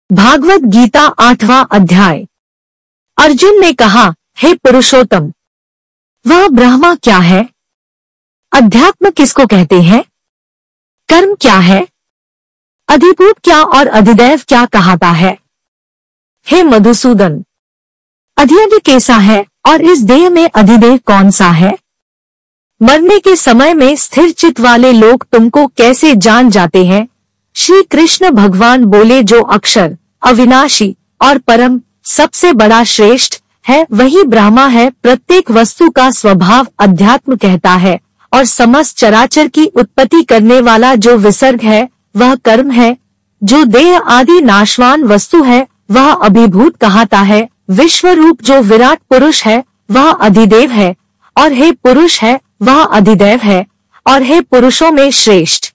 भागवत गीता 8वां अध्याय। अर्जुन ने कहा, हे पुरुषोत्तम, वह ब्रह्मा क्या है? अध्यात्म किसको कहते हैं? कर्म क्या है? अधिभूत क्या और अधिदैव क्या कहाता है? हे मधुसूदन, अधियज्ञ कैसा है और इस देह में अधिदेव कौन सा है? मरने के समय में स्थिर चित्त वाले लोग तुमको कैसे जान जाते हैं? श्री कृष्ण भगवान बोले, जो अक्षर, अविनाशी और परम सबसे बड़ा श्रेष्ठ है वही ब्रह्मा है। प्रत्येक वस्तु का स्वभाव अध्यात्म कहता है और समस्त चराचर की उत्पत्ति करने वाला जो विसर्ग है वह कर्म है। जो देह आदि नाशवान वस्तु है वह अभिभूत कहाता है। विश्व रूप जो विराट पुरुष है वह अधिदेव है, और हे पुरुष है वह अधिदैव है, और हे पुरुषों में श्रेष्ठ।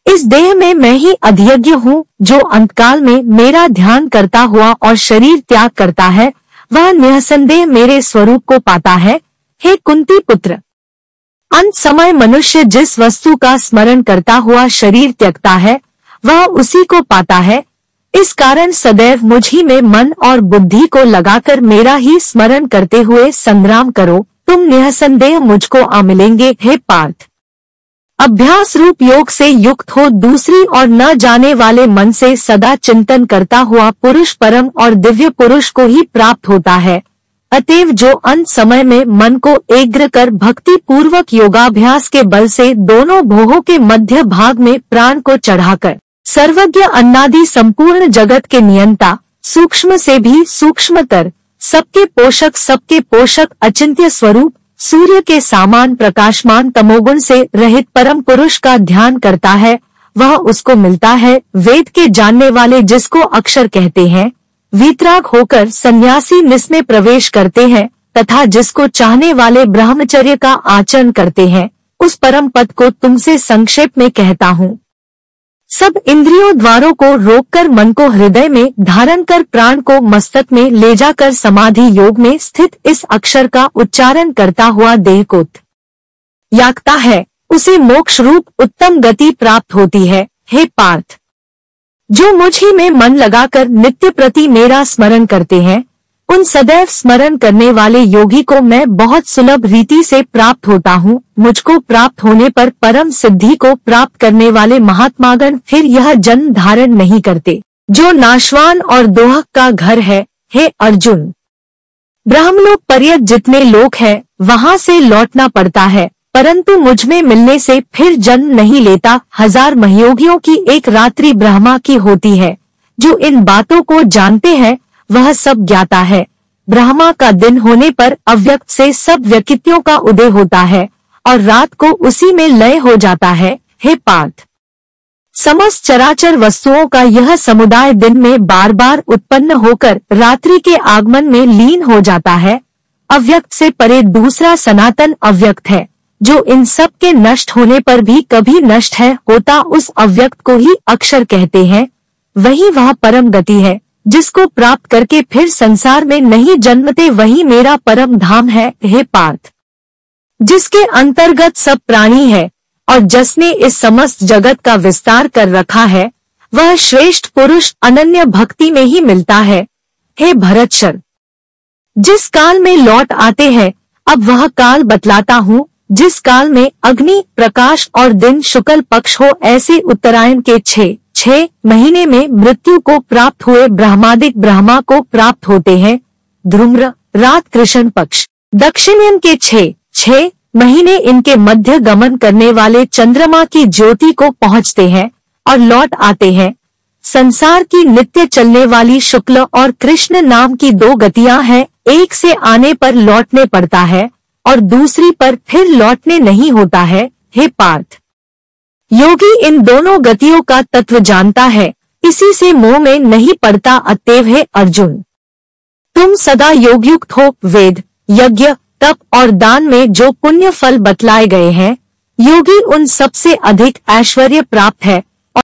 इस देह में मैं ही अधियज्ञ हूँ। जो अंतकाल में मेरा ध्यान करता हुआ और शरीर त्याग करता है वह निःसंदेह मेरे स्वरूप को पाता है। हे कुंती पुत्र, अंत समय मनुष्य जिस वस्तु का स्मरण करता हुआ शरीर त्यक्ता है वह उसी को पाता है। इस कारण सदैव मुझ ही में मन और बुद्धि को लगाकर मेरा ही स्मरण करते हुए संग्राम करो, तुम निःसंदेह मुझको आ मिलेंगे। हे पार्थ, अभ्यास रूप योग से युक्त हो दूसरी और न जाने वाले मन से सदा चिंतन करता हुआ पुरुष परम और दिव्य पुरुष को ही प्राप्त होता है। अतएव जो अंत समय में मन को एग्र कर भक्ति पूर्वक योगाभ्यास के बल से दोनों भोहों के मध्य भाग में प्राण को चढ़ाकर सर्वज्ञ अन्नादि संपूर्ण जगत के नियंता, सूक्ष्म से भी सूक्ष्मतर, सबके पोषक अचिंत्य स्वरूप सूर्य के समान प्रकाशमान तमोगुण से रहित परम पुरुष का ध्यान करता है वह उसको मिलता है। वेद के जानने वाले जिसको अक्षर कहते हैं, वीतराग होकर सन्यासी निस में प्रवेश करते हैं तथा जिसको चाहने वाले ब्रह्मचर्य का आचरण करते हैं, उस परम पद को तुमसे संक्षेप में कहता हूँ। सब इंद्रियों द्वारों को रोककर मन को हृदय में धारण कर प्राण को मस्तक में ले जाकर समाधि योग में स्थित इस अक्षर का उच्चारण करता हुआ देह को यागता है, उसे मोक्ष रूप उत्तम गति प्राप्त होती है। हे पार्थ, जो मुझ ही में मन लगाकर नित्य प्रति मेरा स्मरण करते हैं उन सदैव स्मरण करने वाले योगी को मैं बहुत सुलभ रीति से प्राप्त होता हूँ। मुझको प्राप्त होने पर परम सिद्धि को प्राप्त करने वाले महात्मागण फिर यह जन्म धारण नहीं करते जो नाशवान और दोहक का घर है। हे अर्जुन, ब्रह्मलोक पर्यंत जितने लोक है वहाँ से लौटना पड़ता है, परंतु मुझ में मिलने से फिर जन्म नहीं लेता। 1000 महयोगियों की एक रात्रि ब्रह्मा की होती है। जो इन बातों को जानते हैं वह सब ज्ञाता है। ब्रह्मा का दिन होने पर अव्यक्त से सब व्यक्तियों का उदय होता है और रात को उसी में लय हो जाता है। हे पार्थ, समस्त चराचर वस्तुओं का यह समुदाय दिन में बार बार उत्पन्न होकर रात्रि के आगमन में लीन हो जाता है। अव्यक्त से परे दूसरा सनातन अव्यक्त है जो इन सब के नष्ट होने पर भी कभी नष्ट है होता। उस अव्यक्त को ही अक्षर कहते हैं। वही वह परम गति है जिसको प्राप्त करके फिर संसार में नहीं जन्मते, वही मेरा परम धाम है। हे पार्थ, जिसके अंतर्गत सब प्राणी है और जिसने इस समस्त जगत का विस्तार कर रखा है वह श्रेष्ठ पुरुष अनन्य भक्ति में ही मिलता है। हे भरतशर, जिस काल में लौट आते हैं अब वह काल बतलाता हूँ। जिस काल में अग्नि प्रकाश और दिन शुक्ल पक्ष हो, ऐसे उत्तरायण के 6 महीने में मृत्यु को प्राप्त हुए ब्रह्मादिक ब्रह्मा को प्राप्त होते हैं। ध्रुम्र रात कृष्ण पक्ष दक्षिणायन के 6 महीने इनके मध्य गमन करने वाले चंद्रमा की ज्योति को पहुँचते हैं और लौट आते हैं। संसार की नित्य चलने वाली शुक्ल और कृष्ण नाम की 2 गतियां हैं। एक से आने पर लौटने पड़ता है और दूसरी पर फिर लौटने नहीं होता है। हे पार्थ, योगी इन दोनों गतियों का तत्व जानता है, इसी से मोह में नहीं पड़ता। अतएव हे अर्जुन, तुम सदा योगयुक्त हो। वेद, यज्ञ, तप और दान में जो पुण्य फल बतलाए गए हैं, योगी उन सबसे अधिक ऐश्वर्य प्राप्त है।